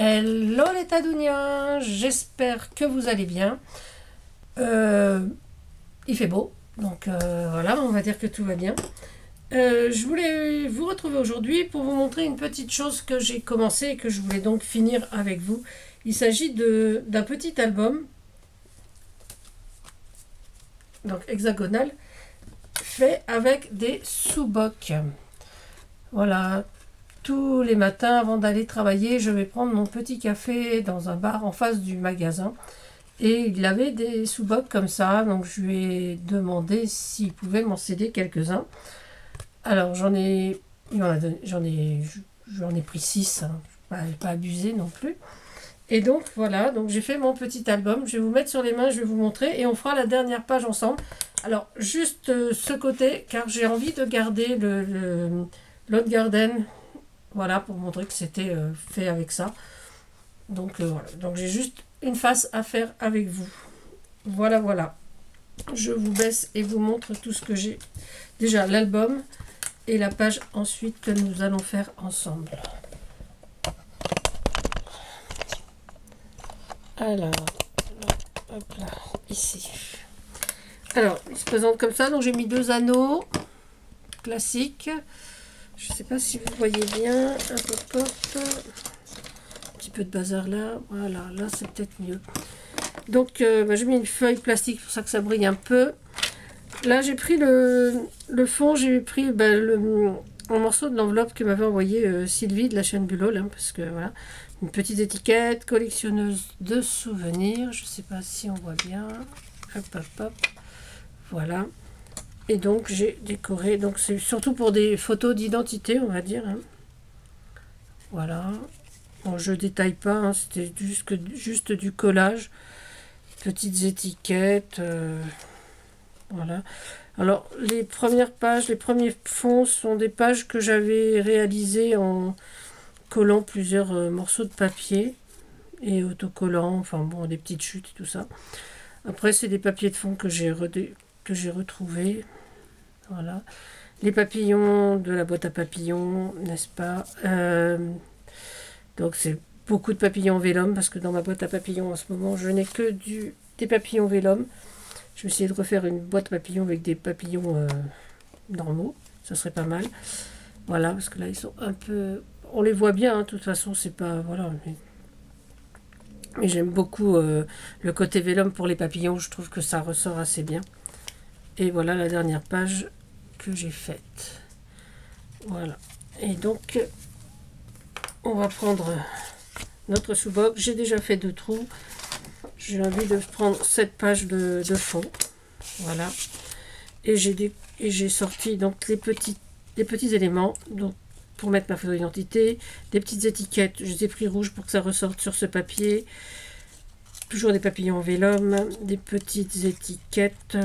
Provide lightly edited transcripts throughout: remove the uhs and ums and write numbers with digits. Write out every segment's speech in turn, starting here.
Hello les Tadouniens, j'espère que vous allez bien. Il fait beau, donc voilà, on va dire que tout va bien. Je voulais vous retrouver aujourd'hui pour vous montrer une petite chose que j'ai commencé et que je voulais donc finir avec vous. Il s'agit d'un petit album, donc hexagonal, fait avec des sous-bocs. Voilà. Tous les matins, avant d'aller travailler, je vais prendre mon petit café dans un bar en face du magasin. Et il avait des sous-bocs comme ça, donc je lui ai demandé s'il pouvait m'en céder quelques-uns. Alors j'en ai pris 6, hein, pas abusé non plus. Et donc voilà, donc j'ai fait mon petit album. Je vais vous mettre sur les mains, je vais vous montrer et on fera la dernière page ensemble. Alors juste ce côté, car j'ai envie de garder le Lone Garden. Voilà, pour montrer que c'était fait avec ça. Donc voilà, donc j'ai juste une face à faire avec vous. Voilà, voilà. Je vous baisse et vous montre tout ce que j'ai. Déjà l'album et la page ensuite que nous allons faire ensemble. Alors, hop là, ici. Alors, il se présente comme ça. Donc j'ai mis 2 anneaux classiques. Je ne sais pas si vous voyez bien. Un petit peu de bazar là. Voilà, là c'est peut-être mieux. Donc j'ai mis une feuille plastique pour ça que ça brille un peu. Là j'ai pris le fond, j'ai pris un morceau de l'enveloppe que m'avait envoyé Sylvie de la chaîne Bulol, hein, parce que voilà, une petite étiquette, collectionneuse de souvenirs. Je ne sais pas si on voit bien. Hop, hop, hop. Voilà. Et donc j'ai décoré, donc c'est surtout pour des photos d'identité, on va dire. Hein. Voilà. Bon, je détaille pas, hein, c'était juste du collage. Petites étiquettes. Voilà. Alors, les premières pages, les premiers fonds sont des pages que j'avais réalisées en collant plusieurs morceaux de papier et autocollant, enfin bon, des petites chutes et tout ça. Après, c'est des papiers de fond que j'ai retrouvés. Voilà. Les papillons de la boîte à papillons, n'est-ce pas? Donc, c'est beaucoup de papillons vélum, parce que dans ma boîte à papillons, en ce moment, je n'ai que des papillons vélum. Je vais essayer de refaire une boîte papillons avec des papillons normaux. Ça serait pas mal. Voilà, parce que là, ils sont un peu... On les voit bien, hein, de toute façon, c'est pas... Voilà. Mais j'aime beaucoup le côté vélum pour les papillons. Je trouve que ça ressort assez bien. Et voilà la dernière page que j'ai faite. Voilà. Et donc, on va prendre notre sous-boc. J'ai déjà fait 2 trous. J'ai envie de prendre cette page de fond. Voilà. Et j'ai sorti donc les petits éléments. Donc, pour mettre ma photo d'identité. Des petites étiquettes. Je les ai pris rouges pour que ça ressorte sur ce papier. Toujours des papillons en vélum. Des petites étiquettes.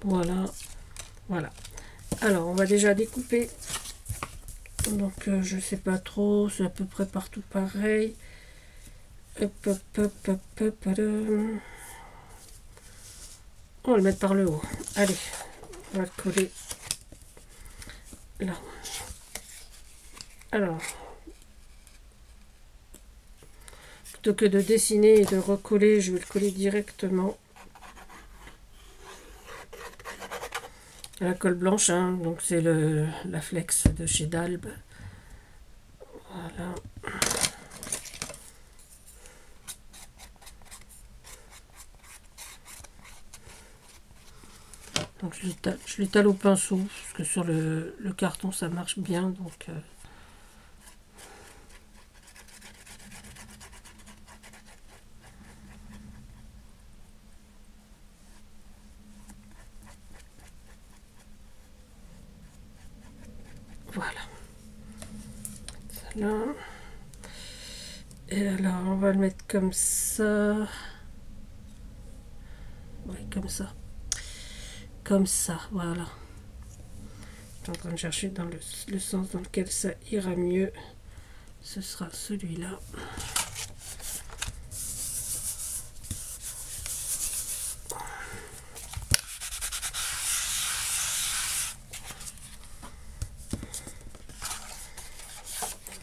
Voilà. Voilà. Alors, on va déjà découper. Donc, je sais pas trop. C'est à peu près partout pareil. Hop, hop, hop, hop, hop, hop. On va le mettre par le haut. Allez, on va le coller là. Alors, plutôt que de dessiner et de recoller, je vais le coller directement à la colle blanche. Hein. Donc, c'est la Flex de chez Dalbe. Voilà. Donc je l'étale au pinceau, parce que sur le carton ça marche bien. Donc voilà. Ça là. Et alors on va le mettre comme ça. Oui, comme ça. Comme ça, voilà. Je suis en train de chercher dans le sens dans lequel ça ira mieux. Ce sera celui-là.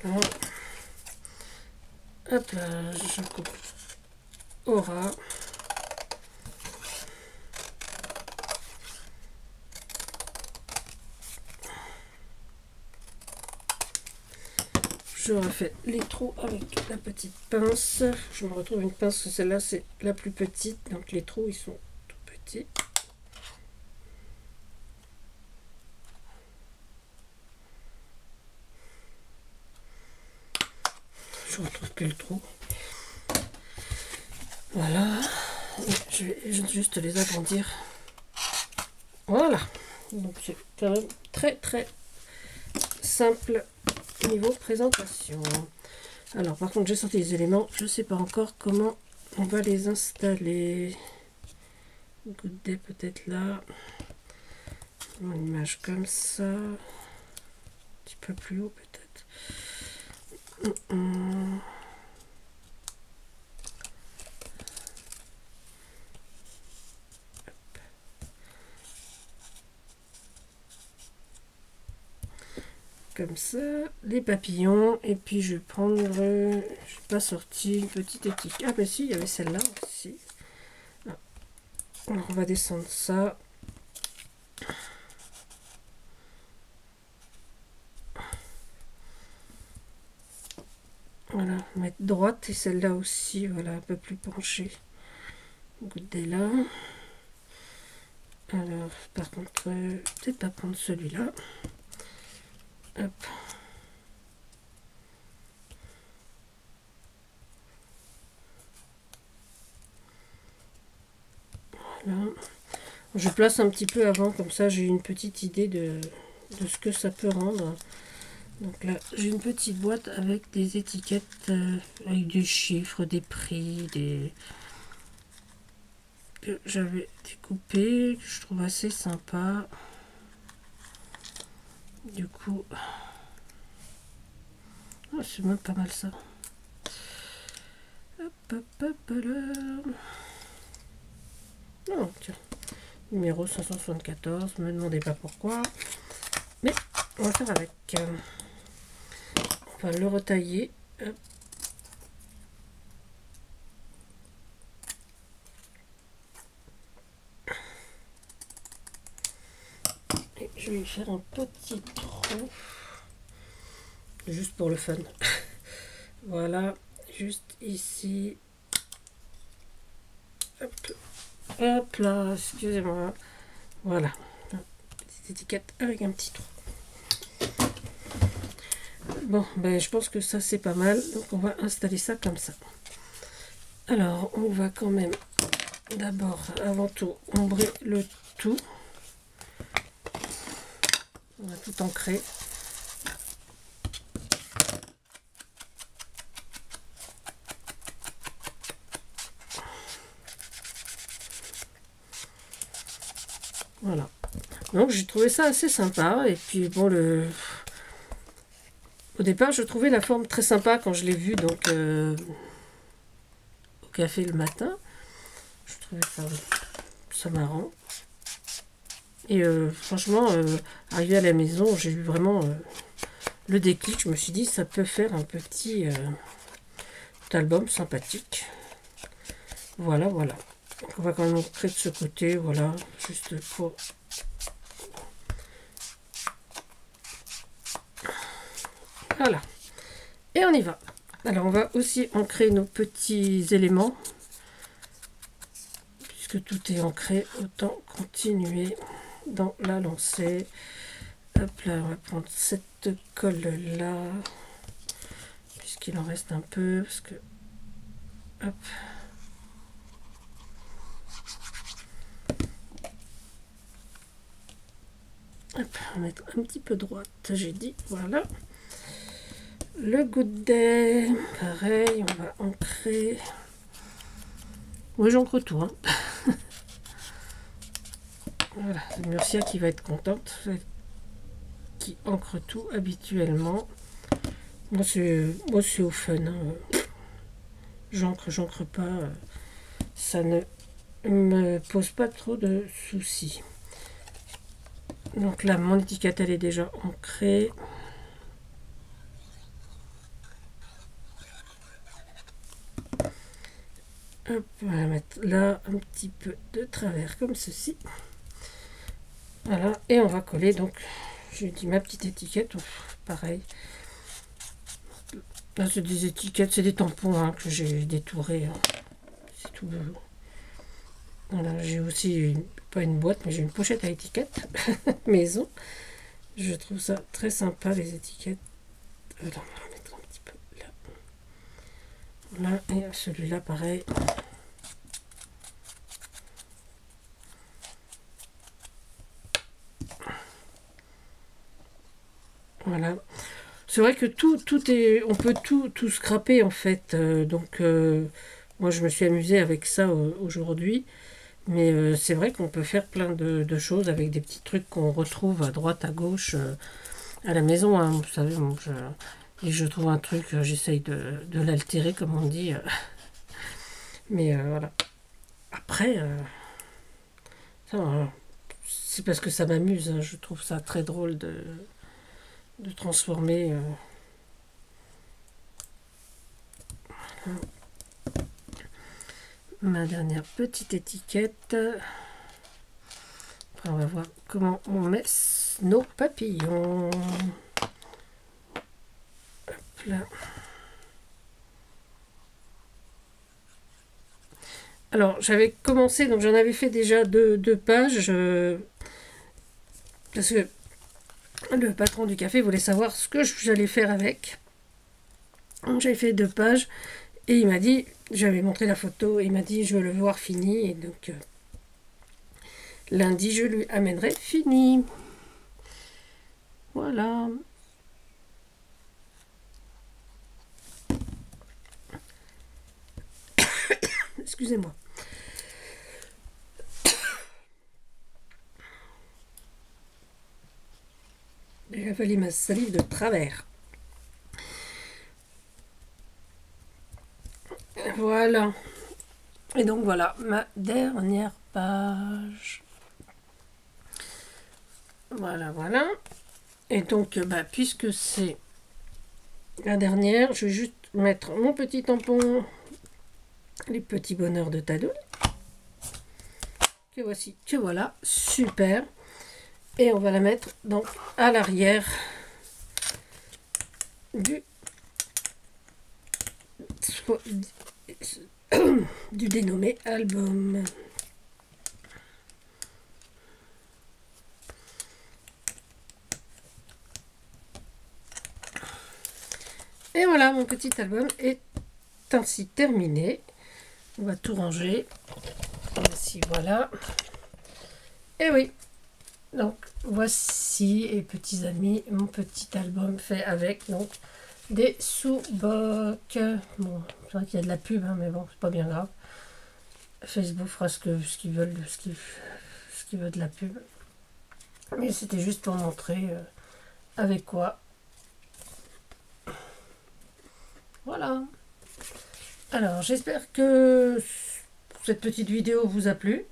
Voilà. Hop là, je coupe au ras. Je refais les trous avec la petite pince. Je me retrouve une pince, celle-là c'est la plus petite, donc les trous ils sont tout petits. Je retrouve plus le trou. Voilà. Et je vais juste les agrandir. Voilà. Donc c'est quand même très très simple niveau présentation. Alors par contre j'ai sorti les éléments, je ne sais pas encore comment on va les installer. Good day peut-être là, une image comme ça, un petit peu plus haut peut-être. Comme ça, les papillons, et puis je vais prendre, je n'ai pas sorti une petite étiquette. Ah ben si, il y avait celle-là aussi. Ah. Alors on va descendre ça. Voilà, mettre droite et celle-là aussi, voilà, un peu plus penchée. Goûter là. Alors, par contre, peut-être pas prendre celui-là. Hop. Voilà. Je place un petit peu avant, comme ça j'ai une petite idée de ce que ça peut rendre. Donc là, j'ai une petite boîte avec des étiquettes, avec des chiffres, des prix, que j'avais découpé, que je trouve assez sympa. Du coup, oh, c'est même pas mal ça. Hop, hop, hop, là. Oh, tiens, numéro 574, me demandez pas pourquoi, mais on va faire avec. On va le retailler. Hop. Et je vais lui faire un petit trou, juste pour le fun. Voilà, juste ici. Hop, hop là, excusez-moi. Voilà, petite étiquette avec un petit trou. Bon, ben je pense que ça c'est pas mal, donc on va installer ça comme ça. Alors, on va quand même d'abord, avant tout, ombrer le tout. On va tout ancrer. Voilà. Donc j'ai trouvé ça assez sympa. Et puis bon, au départ, je trouvais la forme très sympa quand je l'ai vu donc au café le matin. Je trouvais ça marrant. Et franchement, arrivé à la maison, j'ai eu vraiment le déclic. Je me suis dit, ça peut faire un petit album sympathique. Voilà, voilà. Donc on va quand même montrer de ce côté, voilà, juste pour... Voilà. Et on y va. Alors on va aussi ancrer nos petits éléments. Puisque tout est ancré, autant continuer dans la lancée. Hop là, on va prendre cette colle là. Puisqu'il en reste un peu. Parce que... Hop. Hop, on va mettre un petit peu droite, j'ai dit, voilà. Le good day, pareil, on va ancrer. Oui, j'encre tout, hein. Voilà, c'est Murcia qui va être contente, qui ancre tout habituellement. Moi, c'est au fun, hein. J'encre pas, ça ne me pose pas trop de soucis. Donc là, mon étiquette, elle est déjà ancrée. Hop, on va mettre là un petit peu de travers comme ceci. Voilà, et on va coller donc, j'ai dit ma petite étiquette, pareil. Là c'est des étiquettes, c'est des tampons hein, que j'ai détourés. Hein. C'est tout. Voilà, j'ai aussi, pas une boîte, mais j'ai une pochette à étiquettes maison. Je trouve ça très sympa les étiquettes. Voilà, on va mettre un petit peu là. Voilà, et celui-là pareil. Voilà. C'est vrai que tout est, on peut tout scraper en fait. Moi je me suis amusée avec ça aujourd'hui. Mais c'est vrai qu'on peut faire plein de choses avec des petits trucs qu'on retrouve à droite, à gauche, à la maison. Hein. Vous savez, bon, et je trouve un truc, j'essaye de l'altérer comme on dit. Mais voilà. Après, c'est parce que ça m'amuse. Hein. Je trouve ça très drôle de transformer. Ma dernière petite étiquette. Après, on va voir comment on met nos papillons. Hop là. Alors, j'avais commencé, donc j'en avais fait déjà deux pages. Parce que le patron du café voulait savoir ce que j'allais faire avec. Donc, j'avais fait 2 pages. Et il m'a dit, j'avais montré la photo, et il m'a dit, je veux le voir fini. Et donc, lundi, je lui amènerai fini. Voilà. Excusez-moi. J'ai avalé ma salive de travers. Voilà. Et donc voilà, ma dernière page. Voilà, voilà. Et donc, puisque c'est la dernière, je vais juste mettre mon petit tampon, les petits bonheurs de Tadoun. Que voici, que voilà, super. Et on va la mettre donc à l'arrière du dénommé album. Et voilà, mon petit album est ainsi terminé. On va tout ranger. Voici, voilà. Et oui. Donc, voici, et petits amis, mon petit album fait avec donc des sous-bocs. Bon, c'est vrai qu'il y a de la pub, hein, mais bon, c'est pas bien grave. Facebook fera ce qu'ils veulent, ce qu'ils veulent de la pub. Mais c'était juste pour montrer avec quoi. Voilà. Alors, j'espère que cette petite vidéo vous a plu.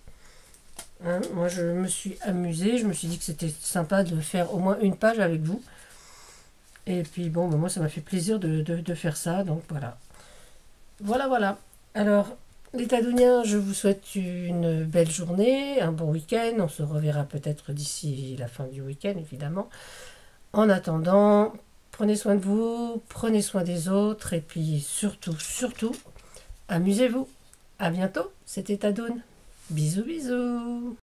Hein, moi, je me suis amusée. Je me suis dit que c'était sympa de faire au moins une page avec vous. Et puis, bon, moi, ça m'a fait plaisir de faire ça. Donc, voilà. Voilà. Alors, les Tadouniens, je vous souhaite une belle journée, un bon week-end. On se reverra peut-être d'ici la fin du week-end, évidemment. En attendant, prenez soin de vous, prenez soin des autres. Et puis, surtout, amusez-vous. À bientôt. C'était Tadoun. Bisous.